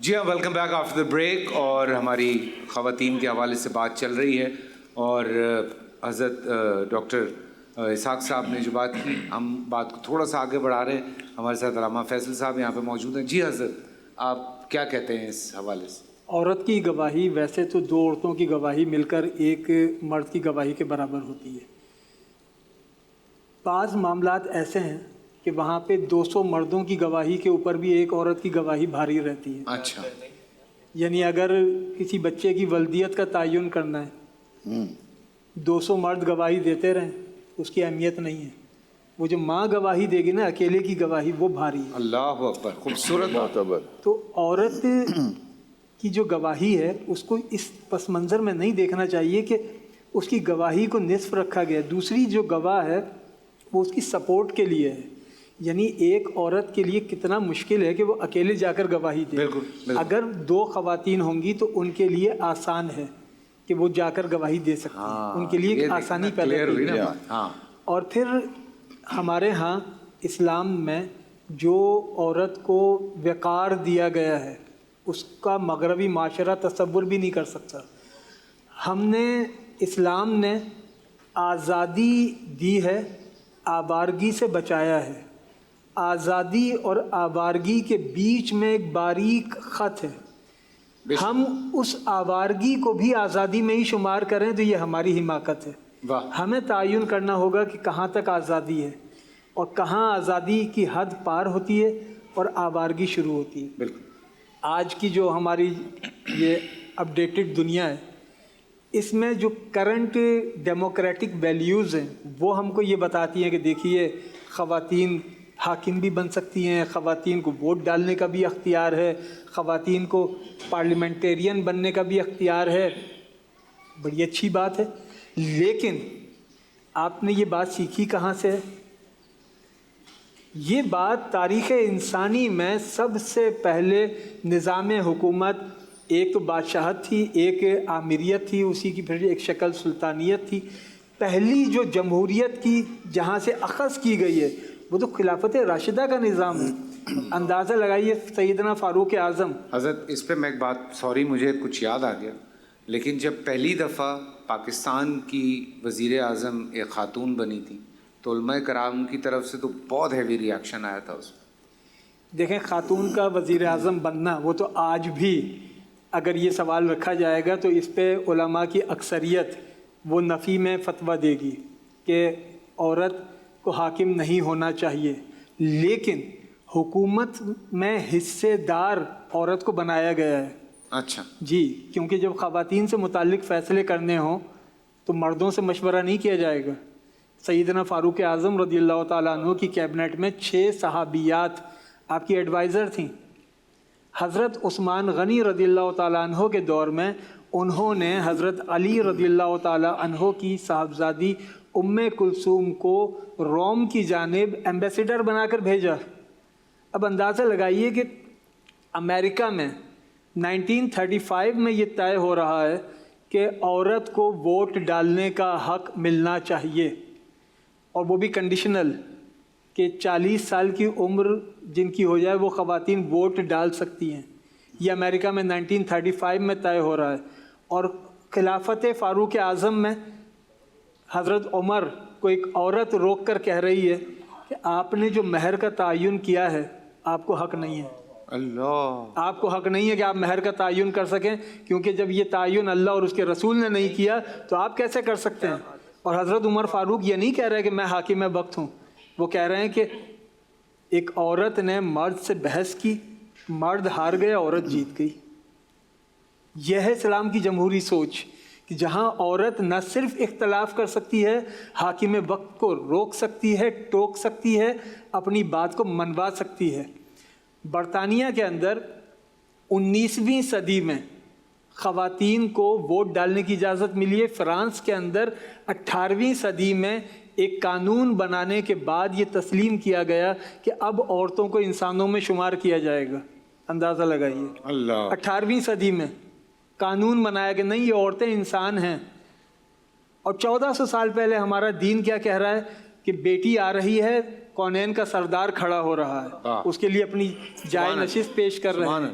جی ہاں، welcome back after the break. اور ہماری خواتین کے حوالے سے بات چل رہی ہے اور حضرت ڈاکٹر اسحاق صاحب نے جو بات کی، ہم بات کو تھوڑا سا آگے بڑھا رہے ہیں. ہمارے ساتھ علامہ فیصل صاحب یہاں پہ موجود ہیں. جی حضرت، آپ کیا کہتے ہیں اس حوالے سے؟ عورت کی گواہی ویسے تو دو عورتوں کی گواہی مل کر ایک مرد کی گواہی کے برابر ہوتی ہے. بعض معاملات ایسے ہیں کہ وہاں پہ 200 مردوں کی گواہی کے اوپر بھی ایک عورت کی گواہی بھاری رہتی ہے. اچھا، یعنی اگر کسی بچے کی ولدیت کا تعین کرنا ہے، 200 مرد گواہی دیتے رہیں، اس کی اہمیت نہیں ہے. وہ جو ماں گواہی دے گی نا، اکیلے کی گواہی، وہ بھاری ہے. اللہ اکبر، خوبصورت معتبر. تو عورت کی جو گواہی ہے اس کو اس پس منظر میں نہیں دیکھنا چاہیے کہ اس کی گواہی کو نصف رکھا گیا. دوسری جو گواہ ہے وہ اس کی سپورٹ کے لیے ہے. یعنی ایک عورت کے لیے کتنا مشکل ہے کہ وہ اکیلے جا کر گواہی دے. بالکل. اگر 2 خواتین ہوں گی تو ان کے لیے آسان ہے کہ وہ جا کر گواہی دے سکتی ہیں. ان کے لیے ایک آسانی پیدا کی ہے. اور پھر ہمارے ہاں اسلام میں جو عورت کو وقار دیا گیا ہے اس کا مغربی معاشرہ تصور بھی نہیں کر سکتا. ہم نے، اسلام نے آزادی دی ہے، آوارگی سے بچایا ہے. آزادی اور آوارگی کے بیچ میں ایک باریک خط ہے. ہم اس آوارگی کو بھی آزادی میں ہی شمار کریں تو یہ ہماری حماقت ہے. ہمیں تعین کرنا ہوگا کہ کہاں تک آزادی ہے اور کہاں آزادی کی حد پار ہوتی ہے اور آوارگی شروع ہوتی ہے. بالکل. آج کی جو ہماری یہ اپڈیٹڈ دنیا ہے، اس میں جو کرنٹ ڈیموکریٹک ویلیوز ہیں وہ ہم کو یہ بتاتی ہیں کہ دیکھیے، خواتین حاکم بھی بن سکتی ہیں، خواتین کو ووٹ ڈالنے کا بھی اختیار ہے، خواتین کو پارلیمنٹیرین بننے کا بھی اختیار ہے. بڑی اچھی بات ہے، لیکن آپ نے یہ بات سیکھی کہاں سے ہے؟ یہ بات تاریخ انسانی میں سب سے پہلے نظام حکومت، ایک تو بادشاہت تھی، ایک آمریت تھی، اسی کی پھر ایک شکل سلطانیت تھی. پہلی جو جمہوریت کی جہاں سے اخذ کی گئی ہے وہ تو خلافت راشدہ کا نظام ہے. اندازہ لگائیے سیدنا فاروق اعظم. حضرت اس پہ میں ایک بات، سوری مجھے کچھ یاد آ گیا، لیکن جب پہلی دفعہ پاکستان کی وزیر اعظم ایک خاتون بنی تھی تو علماء کرام کی طرف سے تو بہت ہیوی ری ایکشن آیا تھا اس میں. دیکھیں، خاتون کا وزیر اعظم بننا، وہ تو آج بھی اگر یہ سوال رکھا جائے گا تو اس پہ علماء کی اکثریت وہ نفی میں فتویٰ دے گی کہ عورت کو حاکم نہیں ہونا چاہیے. لیکن حکومت میں حصے دار عورت کو بنایا گیا ہے. اچھا جی، کیونکہ جب خواتین سے متعلق فیصلے کرنے ہوں تو مردوں سے مشورہ نہیں کیا جائے گا. سیدنا فاروق اعظم رضی اللہ تعالیٰ عنہ کی کیبنٹ میں 6 صحابیات آپ کی ایڈوائزر تھیں. حضرت عثمان غنی رضی اللہ تعالیٰ عنہ کے دور میں انہوں نے حضرت علی رضی اللہ تعالیٰ عنہ کی صاحبزادی ام کلثوم کو روم کی جانب ایمبیسیڈر بنا کر بھیجا. اب اندازہ لگائیے کہ امریکہ میں 1935 میں یہ طے ہو رہا ہے کہ عورت کو ووٹ ڈالنے کا حق ملنا چاہیے، اور وہ بھی کنڈیشنل، کہ 40 سال کی عمر جن کی ہو جائے وہ خواتین ووٹ ڈال سکتی ہیں. یہ امریکہ میں 1935 میں طے ہو رہا ہے. اور خلافت فاروق اعظم میں حضرت عمر کو ایک عورت روک کر کہہ رہی ہے کہ آپ نے جو مہر کا تعین کیا ہے آپ کو حق نہیں ہے. اللہ، آپ کو حق نہیں ہے کہ آپ مہر کا تعین کر سکیں، کیونکہ جب یہ تعین اللہ اور اس کے رسول نے نہیں کیا تو آپ کیسے کر سکتے ہیں. اور حضرت عمر فاروق یہ نہیں کہہ رہے کہ میں حاکم وقت ہوں، وہ کہہ رہے ہیں کہ ایک عورت نے مرد سے بحث کی، مرد ہار گیا، عورت جیت گئی. یہ ہے اسلام کی جمہوری سوچ کہ جہاں عورت نہ صرف اختلاف کر سکتی ہے، حاکم وقت کو روک سکتی ہے، ٹوک سکتی ہے، اپنی بات کو منوا سکتی ہے. برطانیہ کے اندر 19ویں صدی میں خواتین کو ووٹ ڈالنے کی اجازت ملی ہے. فرانس کے اندر 18ویں صدی میں ایک قانون بنانے کے بعد یہ تسلیم کیا گیا کہ اب عورتوں کو انسانوں میں شمار کیا جائے گا. اندازہ لگائیے، اللہ، 18ویں صدی میں قانون بنایا کہ نہیں، یہ عورتیں انسان ہیں. اور 1400 سال پہلے ہمارا دین کیا کہہ رہا ہے کہ بیٹی آ رہی ہے، کونین کا سردار کھڑا ہو رہا ہے، اس کے لیے اپنی جائے نشست پیش کر رہے ہیں.